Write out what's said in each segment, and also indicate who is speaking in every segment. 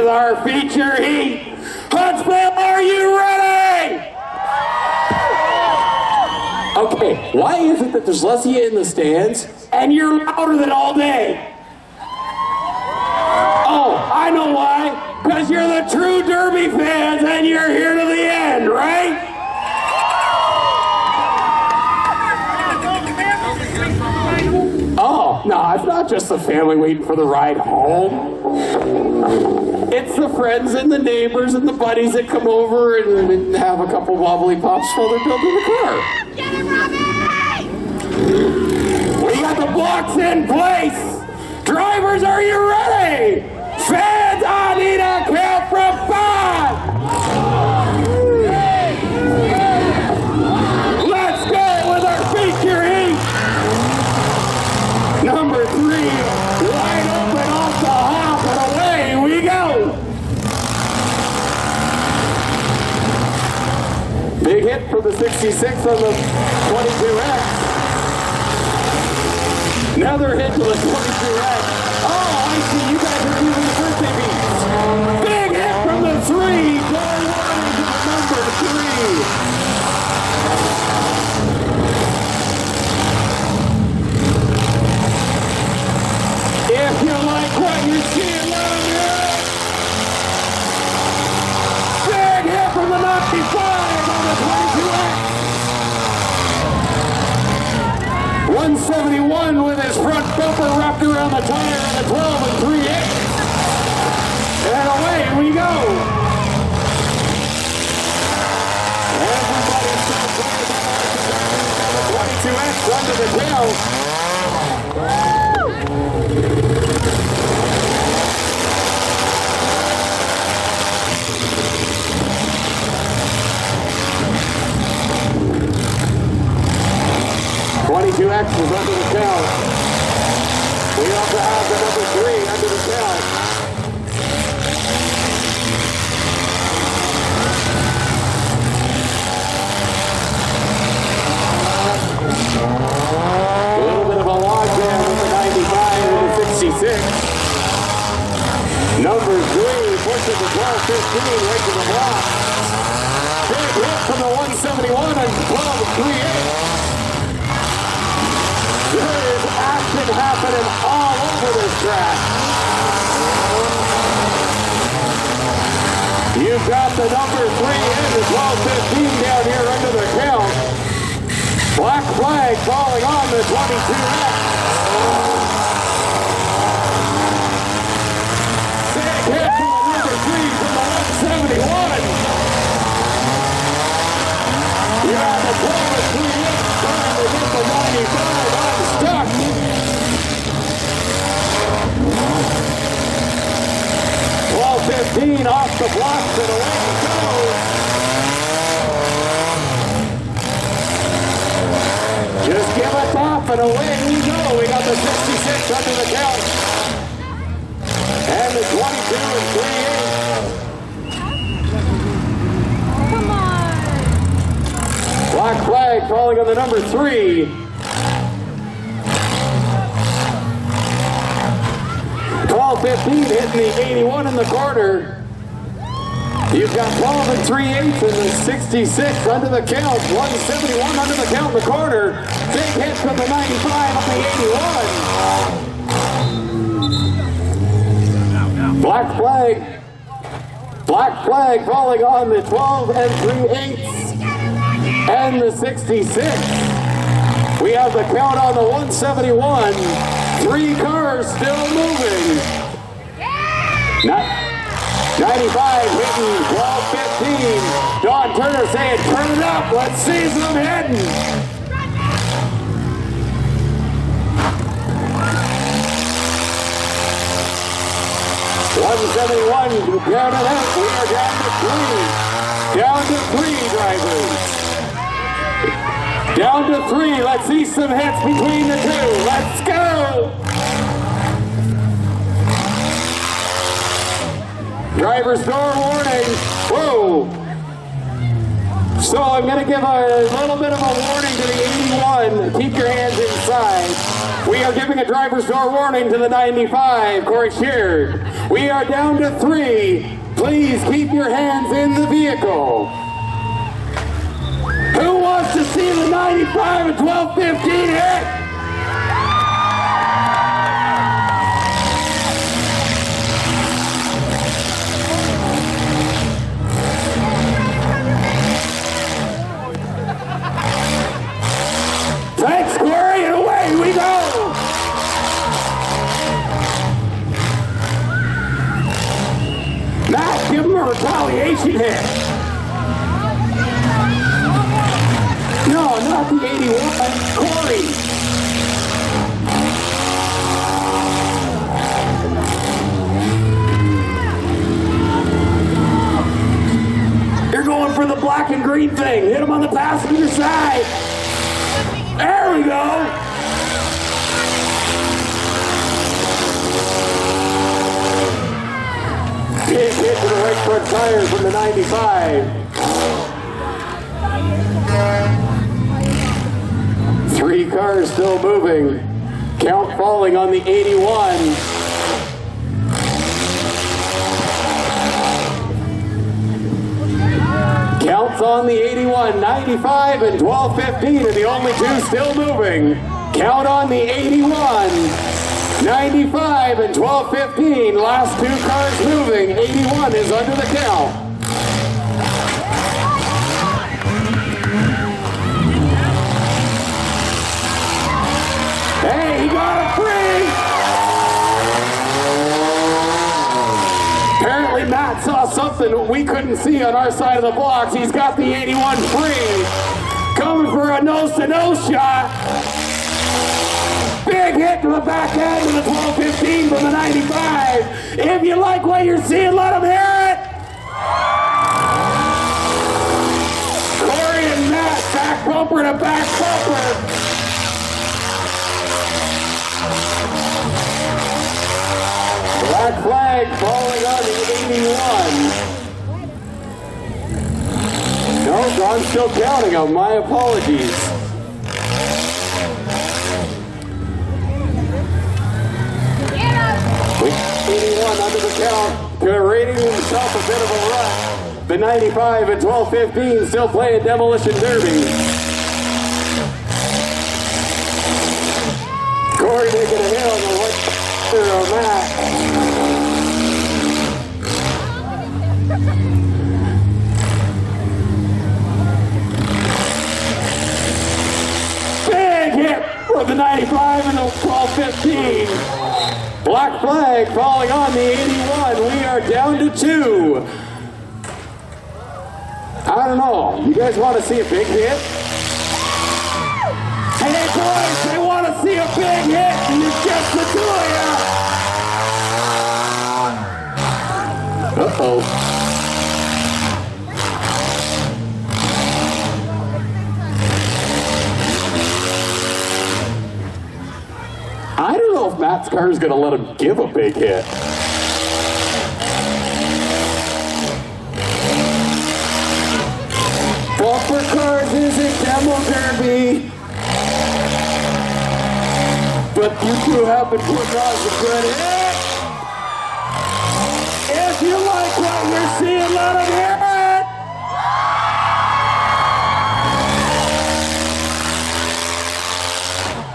Speaker 1: with our feature heat. Huntville, are you ready? Okay, why is it that there's less of you in the stands and you're louder than all day? Oh, I know why. Because you're the true Derby fans and you're here to the end, right? Oh, no, it's not just the family waiting for the ride home. It's the friends and the neighbors and the buddies that come over and have a couple wobbly pops while they're building the car.
Speaker 2: Get him, Robbie!
Speaker 1: We got the blocks in place. Drivers, are you ready? Fans, I need a count from 5. Let's go with our feature heat. Number 3, wide open off the hop, and away we go. Big hit for the 66 on the 22X. Another hit to the 22X. Oh, I see you guys are using the birthday beats. Big hit from the 3. Going wide to the number 3. If you like what you see around here, big hit from the 95 on the 22X. 171 with his front bumper wrapped around the tire on the 12 and 3/8. And away we go. Everybody's the 22X under the tail. 22X was under the tail. We also have the number 3 under the tail. A little bit of a log jam with the 95 and the 66. Number 3 pushes the 12-15 right to the block. Big hit from the 171 and 12 and 3/8. There is action happening all over this track. You've got the number 3 and the 12-15 down here under the count. Black flag falling on the 22X. Big hit from the number 3 from the 171. You have the 12 and 3/8 trying to get the 95 unstuck. 12-15 off the blocks and away it goes. Just give a top and away we go. We got the 66 under the count. And the 22 and 3/8.
Speaker 2: Come on!
Speaker 1: Black flag falling on the number 3. 12-15 hitting the 81 in the corner. You've got 12 and 3/8 and the 66 under the count. 171 under the count in the corner. Big hit from the 95 on the 81. Black flag falling on the 12 and 3/8 and the 66. We have the count on the 171. 3 cars still moving. 95 hitting 12-15. Don Turner saying, turn it up. Let's see some hitting. $171 down and out. We are down to 3. Down to 3 drivers. Down to 3. Let's see some hits between the 2. Let's go. Driver's door warning. Whoa. So I'm going to give a little bit of a warning to the 81. Keep your hands inside. We are giving a driver's door warning to the 95, Corey Sheard. We are down to 3. Please keep your hands in the vehicle. Who wants to see the 95 at 12:15 hit? Thanks, Corey, and away we go! Matt, give him a retaliation hit. No, not the 81, Corey. You're going for the black and green thing. Hit him on the passenger side. There we go. Big hit to the right front tire from the 95. 3 cars still moving. Count falling on the 81. Counts on the 81, 95 and 12:15 are the only 2 still moving. Count on the 81, 95 and 12:15. Last 2 cars moving. 81 is under the count. Hey, he got it free! Apparently Matt saw something we couldn't see on our side of the blocks. He's got the 81 free. Coming for a nose-to-nose shot. Big hit to the back end of the 12:15 from the 95. If you like what you're seeing, let them hear it! Corey and Matt, back bumper to back bumper. Black flag falling on the 81. No, I'm still counting them. My apologies. With 81 under the count, rating himself a bit of a rut. The 95 at 12:15 still playing Demolition Derby. Corey making a hit on the one of Matt. Big hit for the 95 and the 12:15. Black flag falling on the 81. We are down to 2. I don't know. You guys want to see a big hit? Hey boys, they want to see a big hit, and it's just the 2 of you. Uh-oh. I don't know if Matt's car is going to let him give a big hit. Bumper cars is a demo derby. But you 2 have been putting on some good hits. If you like what you're seeing, let them hear it.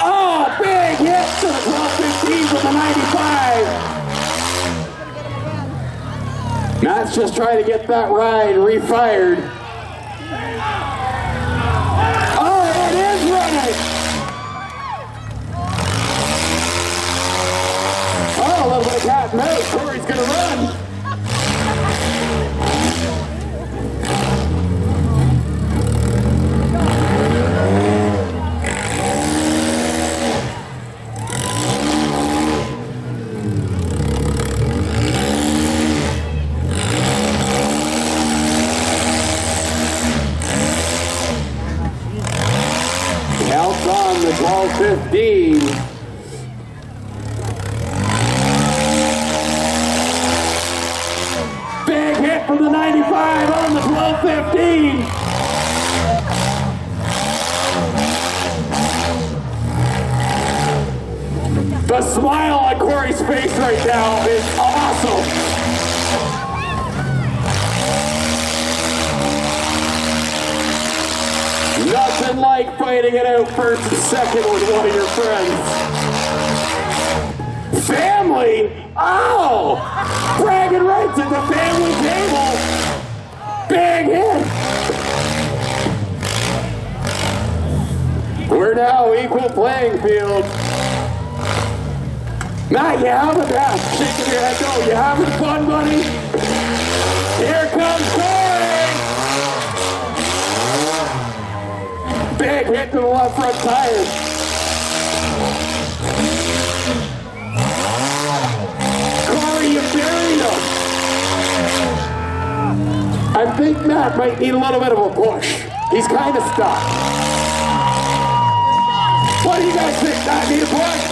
Speaker 1: Oh, big hit to the 12:15 from the 95. Matt's just trying to get that ride refired. Oh, it is running. Oh, a little bit of cat and mouse. Corey's going to run. Counts on the 12:15. Big hit from the 95 on the 12:15. The smile on Corey's face right now is awesome. Nothing like fighting it out first and second with one of your friends. Family? Oh! Bragging rights at the family table. Big hit. We're now equal playing field. Matt, you having that? Shaking your head, no. You having fun, buddy? Here comes Corey! Big hit to the left front tire. Corey, you buried him. I think Matt might need a little bit of a push. He's kind of stuck. What do you guys think? Matt need a push?